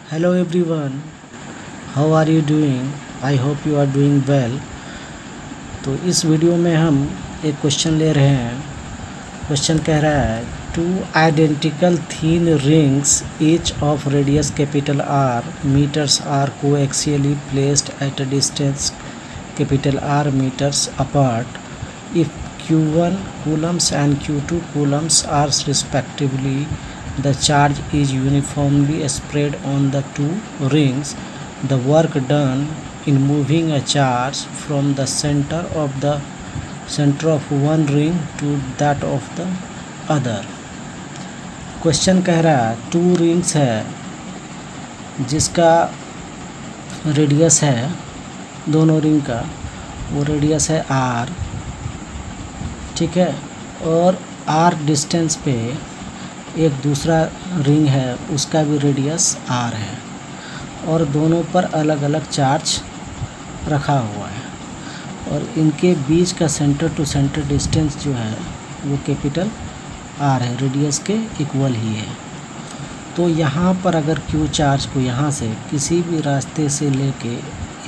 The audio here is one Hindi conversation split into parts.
Hello everyone, how are you doing? I hope you are doing well. तो इस वीडियो में हम एक क्वेश्चन ले रहे हैं। क्वेश्चन कह रहा है two identical thin rings each of radius capital R meters are coaxially placed at a distance capital R meters apart if Q1 coulombs and Q2 coulombs are respectively the charge is uniformly spread on the two rings. The work done in moving a charge from the center of one ring to that of the other. Question कह रहा है टू रिंग्स है जिसका रेडियस है, दोनों रिंग का वो रेडियस है r, ठीक है, और r डिस्टेंस पे एक दूसरा रिंग है उसका भी रेडियस r है और दोनों पर अलग अलग चार्ज रखा हुआ है और इनके बीच का सेंटर टू सेंटर डिस्टेंस जो है वो कैपिटल r है, रेडियस के इक्वल ही है। तो यहाँ पर अगर Q चार्ज को यहाँ से किसी भी रास्ते से लेके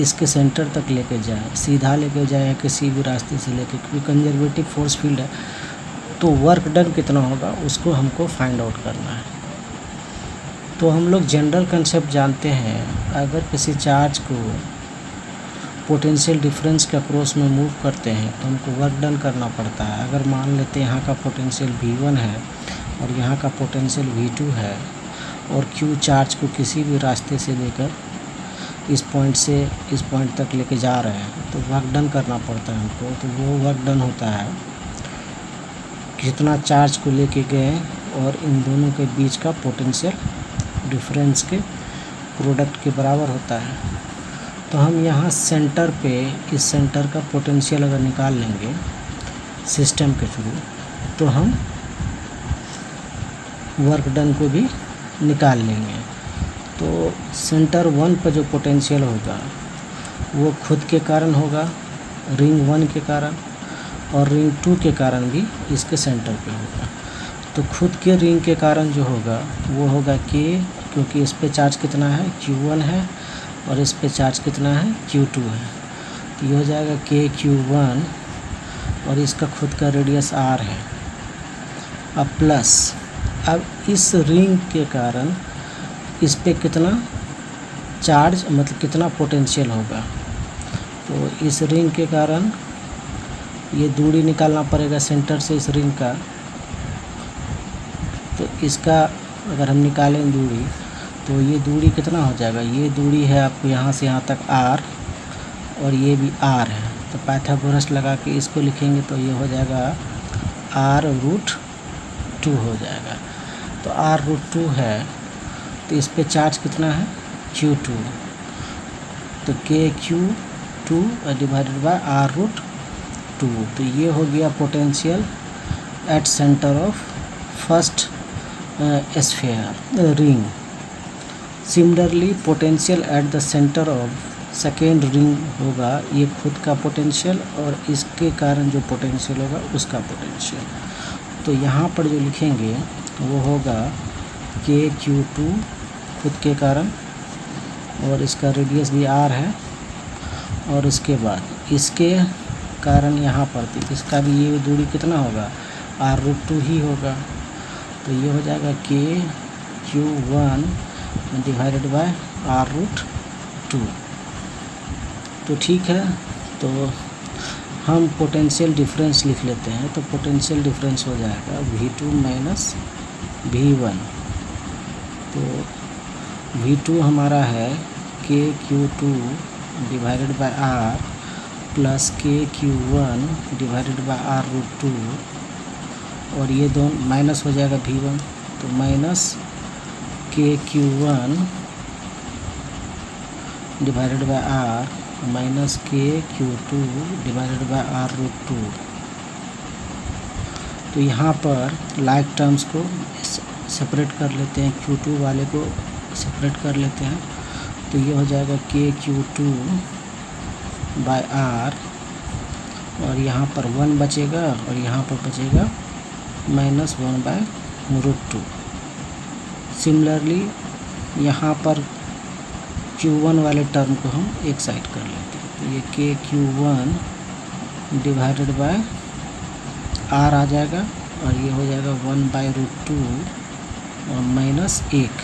इसके सेंटर तक लेके जाए, सीधा लेके जाए या किसी भी रास्ते से लेके, क्योंकि कंजर्वेटिव फोर्स फील्ड है, तो वर्क डन कितना होगा उसको हमको फाइंड आउट करना है। तो हम लोग जनरल कंसेप्ट जानते हैं, अगर किसी चार्ज को पोटेंशियल डिफरेंस के अक्रॉस में मूव करते हैं तो हमको वर्क डन करना पड़ता है। अगर मान लेते हैं यहाँ का पोटेंशियल V1 है और यहाँ का पोटेंशियल V2 है और Q चार्ज को किसी भी रास्ते से लेकर इस पॉइंट से इस पॉइंट तक लेके जा रहे हैं तो वर्क डन करना पड़ता है हमको। तो वो वर्क डन होता है कितना चार्ज को लेके गए और इन दोनों के बीच का पोटेंशियल डिफरेंस के प्रोडक्ट के बराबर होता है। तो हम यहाँ सेंटर पे इस सेंटर का पोटेंशियल अगर निकाल लेंगे सिस्टम के थ्रू तो हम वर्क डन को भी निकाल लेंगे। तो सेंटर 1 पर जो पोटेंशियल होगा वो खुद के कारण होगा, रिंग 1 के कारण, और रिंग 2 के कारण भी इसके सेंटर पे होगा। तो खुद के रिंग के कारण जो होगा वो होगा K, क्योंकि इस पे चार्ज कितना है Q1 है और इस पे चार्ज कितना है Q2 है। तो ये हो जाएगा K Q1 और इसका खुद का रेडियस R है। अब प्लस, अब इस रिंग के कारण इस पे कितना चार्ज मतलब कितना पोटेंशियल होगा, तो इस रिंग के कारण ये दूरी निकालना पड़ेगा सेंटर से इस रिंग का। तो इसका अगर हम निकालें दूरी तो ये दूरी कितना हो जाएगा, ये दूरी है आपको यहाँ से यहाँ तक R और ये भी R है। तो पाइथागोरस लगा के इसको लिखेंगे तो ये हो जाएगा R√2 हो जाएगा। तो R√2 है तो इस पे चार्ज कितना है Q2, तो KQ2 डिवाइडेड बाय R√2। तो ये हो गया potential at centre of first sphere ring. Similarly potential at the centre of second ring होगा ये खुद का पोटेंशियल और इसके कारण जो पोटेंशियल होगा उसका पोटेंशियल। तो यहाँ पर जो लिखेंगे वो होगा KQ2 खुद के कारण और इसका रेडियस भी R है, और इसके बाद इसके कारण यहाँ पर इसका भी ये दूरी कितना होगा R√2 ही होगा। तो ये हो जाएगा KQ1 डिवाइडेड बाय R√2। तो ठीक है, तो हम पोटेंशियल डिफरेंस लिख लेते हैं। तो पोटेंशियल डिफरेंस हो जाएगा V2 माइनस V1। तो V2 हमारा है KQ2 divided by R plus KQ1 divided by R√2, और ये दोनों माइनस हो जाएगा V1, तो minus KQ1 divided by R minus KQ2 divided by R√2। तो यहाँ पर लाइक टर्म्स को सेपरेट कर लेते हैं, Q2 वाले को सेपरेट कर लेते हैं। तो ये हो जाएगा KQ2 बाय R और यहाँ पर 1 बचेगा और यहाँ पर बचेगा -1/√2। सिमिलरली यहाँ पर Q1 वाले टर्म को हम एक साइड कर लेते हैं। तो ये KQ1 डिवाइडेड बाय R आ जाएगा और ये हो जाएगा 1/√2 और माइनस 1।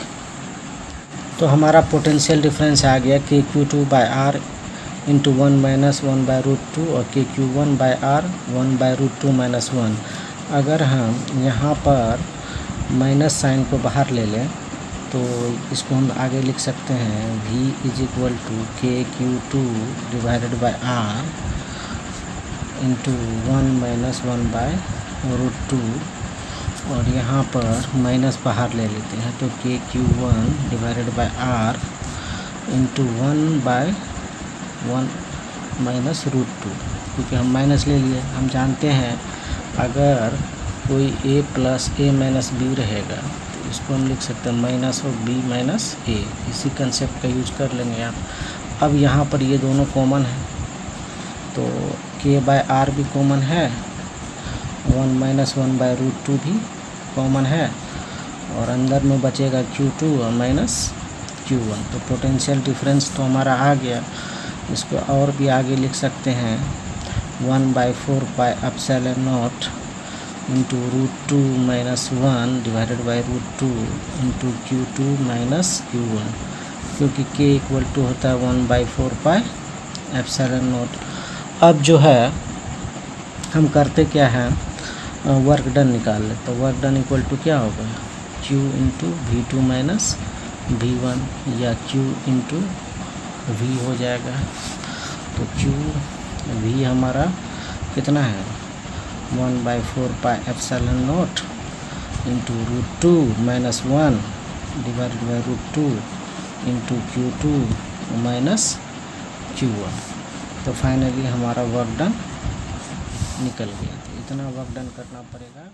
तो हमारा पोटेंशियल डिफरेंस आ गया KQ2/R इंटू 1 माइनस 1/√2 और KQ1/R 1/√2 माइनस 1। अगर हम यहाँ पर माइनस साइन को बाहर ले लें तो इसको हम आगे लिख सकते हैं V = KQ2 divided by R into 1 minus 1/√2 और यहाँ पर माइनस बाहर ले लेते हैं तो KQ1 divided by R into 1/1 minus √2, क्योंकि हम माइनस ले लिए। हम जानते हैं अगर कोई A plus A minus B रहेगा तो इसको हम लिख सकते हैं minus of B minus A। इसी कंसेप्ट का यूज कर लेंगे आप। अब यहाँ पर ये दोनों कॉमन है तो K/R भी कॉमन है, 1 माइनस 1/√2 भी कॉमन है और अंदर में बचेगा Q2 और माइनस Q1। तो पोटेंशियल डिफरेंस तो हमारा आ गया। इसको और भी आगे लिख सकते हैं 1/4 pi epsilon not into √2 minus 1 divided by √2 into Q2 minus Q1, क्योंकि K इक्वल टू होता है 1/4 पाई एप्सिलॉन नॉट। अब जो है हम करते क्या है, वर्क डन निकाल लेते। तो वर्क डन इक्वल टू क्या होगा, Q into V2 minus V1 या Q इंटू V हो जाएगा। तो V हमारा कितना है 1/4 pi epsilon not into √2 minus 1 divided by √2 into Q2 minus Q1। तो फाइनली हमारा वर्क डन निकल गया। तो इतना वर्क डन करना पड़ेगा।